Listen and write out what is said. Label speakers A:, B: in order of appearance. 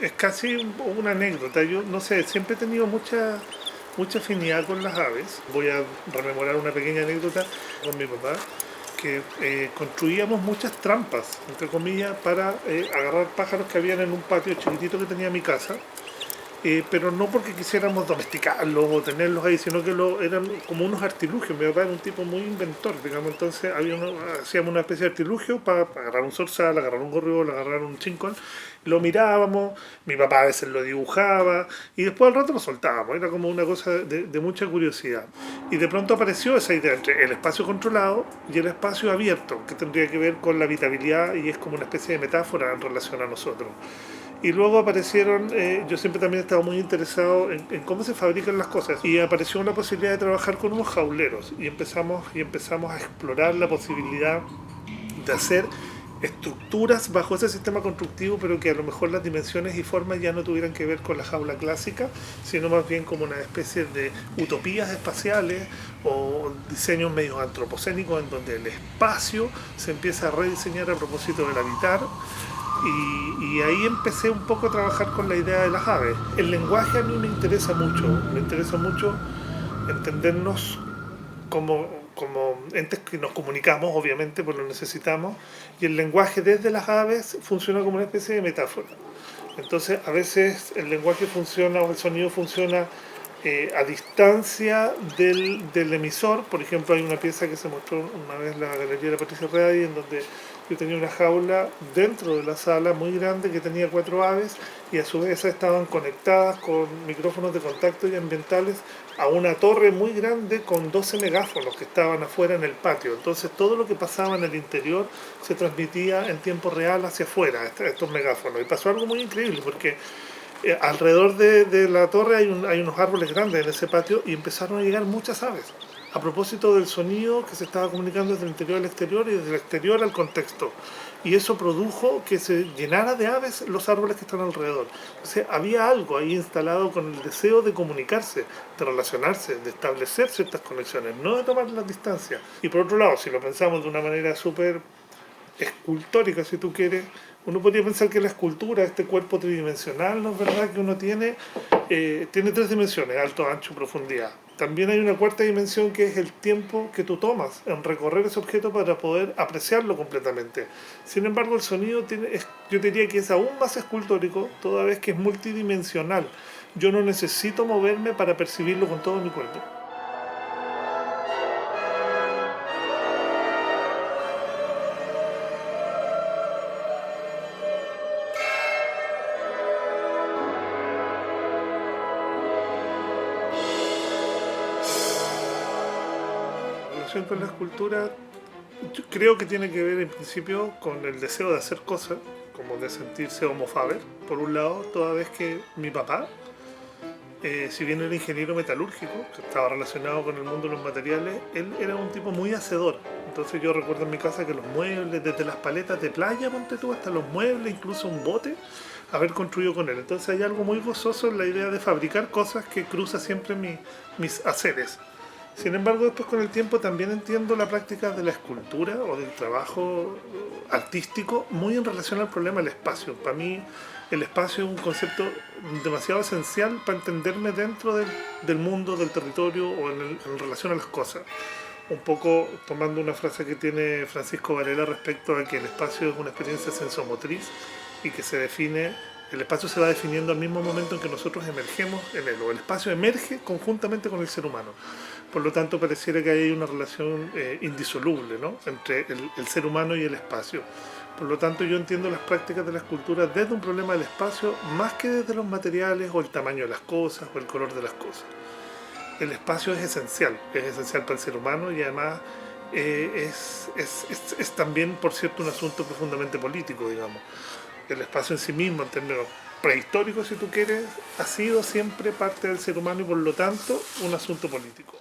A: Es casi una anécdota. Yo no sé, siempre he tenido mucha afinidad con las aves. Voy a rememorar una pequeña anécdota con mi papá, que construíamos muchas trampas, entre comillas, para agarrar pájaros que habían en un patio chiquitito que tenía mi casa, pero no porque quisiéramos domesticarlos o tenerlos ahí, sino que eran como unos artilugios. Mi papá era un tipo muy inventor, digamos, entonces hacíamos una especie de artilugio para agarrar un zorzal, agarrar un gorrión, agarrar un chincón, lo mirábamos, mi papá a veces lo dibujaba y después al rato lo soltábamos, era como una cosa de mucha curiosidad. Y de pronto apareció esa idea entre el espacio controlado y el espacio abierto, que tendría que ver con la habitabilidad y es como una especie de metáfora en relación a nosotros. Y luego aparecieron, yo siempre también he estado muy interesado en cómo se fabrican las cosas. Y apareció una posibilidad de trabajar con unos jauleros. Y empezamos a explorar la posibilidad de hacer estructuras bajo ese sistema constructivo, pero que a lo mejor las dimensiones y formas ya no tuvieran que ver con la jaula clásica, sino más bien como una especie de utopías espaciales o diseños medio antropocénicos en donde el espacio se empieza a rediseñar a propósito del habitar y ahí empecé un poco a trabajar con la idea de las aves. El lenguaje a mí me interesa mucho entendernos como entes que nos comunicamos, obviamente, pues lo necesitamos, y el lenguaje desde las aves funciona como una especie de metáfora. Entonces, a veces el lenguaje funciona o el sonido funciona a distancia del emisor. Por ejemplo, hay una pieza que se mostró una vez en la galería de Patricia Ready, en donde yo tenía una jaula dentro de la sala muy grande que tenía 4 aves y a su vez estaban conectadas con micrófonos de contacto y ambientales a una torre muy grande con 12 megáfonos que estaban afuera en el patio. Entonces todo lo que pasaba en el interior se transmitía en tiempo real hacia afuera, estos megáfonos. Y pasó algo muy increíble porque alrededor de la torre hay unos árboles grandes en ese patio y empezaron a llegar muchas aves. A propósito del sonido que se estaba comunicando desde el interior al exterior y desde el exterior al contexto. Y eso produjo que se llenara de aves los árboles que están alrededor. O sea, había algo ahí instalado con el deseo de comunicarse, de relacionarse, de establecer ciertas conexiones, no de tomar las distancias. Y por otro lado, si lo pensamos de una manera súper escultórica, si tú quieres, uno podría pensar que la escultura, este cuerpo tridimensional, ¿no es verdad? Que uno tiene 3 dimensiones, alto, ancho, profundidad. También hay una cuarta dimensión que es el tiempo que tú tomas en recorrer ese objeto para poder apreciarlo completamente. Sin embargo, el sonido yo diría que es aún más escultórico, toda vez que es multidimensional. Yo no necesito moverme para percibirlo con todo mi cuerpo. La relación con la escultura yo creo que tiene que ver en principio con el deseo de hacer cosas, como de sentirse homo faber, por un lado, toda vez que mi papá, si bien era ingeniero metalúrgico, que estaba relacionado con el mundo de los materiales, él era un tipo muy hacedor. Entonces yo recuerdo en mi casa que los muebles, desde las paletas de playa, ponte tú, hasta los muebles, incluso un bote, haber construido con él. Entonces hay algo muy gozoso en la idea de fabricar cosas que cruza siempre mis haceres. Sin embargo, después con el tiempo también entiendo la práctica de la escultura o del trabajo artístico muy en relación al problema del espacio. Para mí el espacio es un concepto demasiado esencial para entenderme dentro del mundo, del territorio o en relación a las cosas. Un poco tomando una frase que tiene Francisco Varela respecto a que el espacio es una experiencia sensomotriz y que el espacio se va definiendo al mismo momento en que nosotros emergemos en él, o el espacio emerge conjuntamente con el ser humano. Por lo tanto, pareciera que hay una relación indisoluble, ¿no?, entre el ser humano y el espacio. Por lo tanto, yo entiendo las prácticas de la escultura desde un problema del espacio más que desde los materiales o el tamaño de las cosas o el color de las cosas. El espacio es esencial para el ser humano y además es también, por cierto, un asunto profundamente político, digamos. El espacio en sí mismo, en términos prehistóricos, si tú quieres, ha sido siempre parte del ser humano y por lo tanto un asunto político.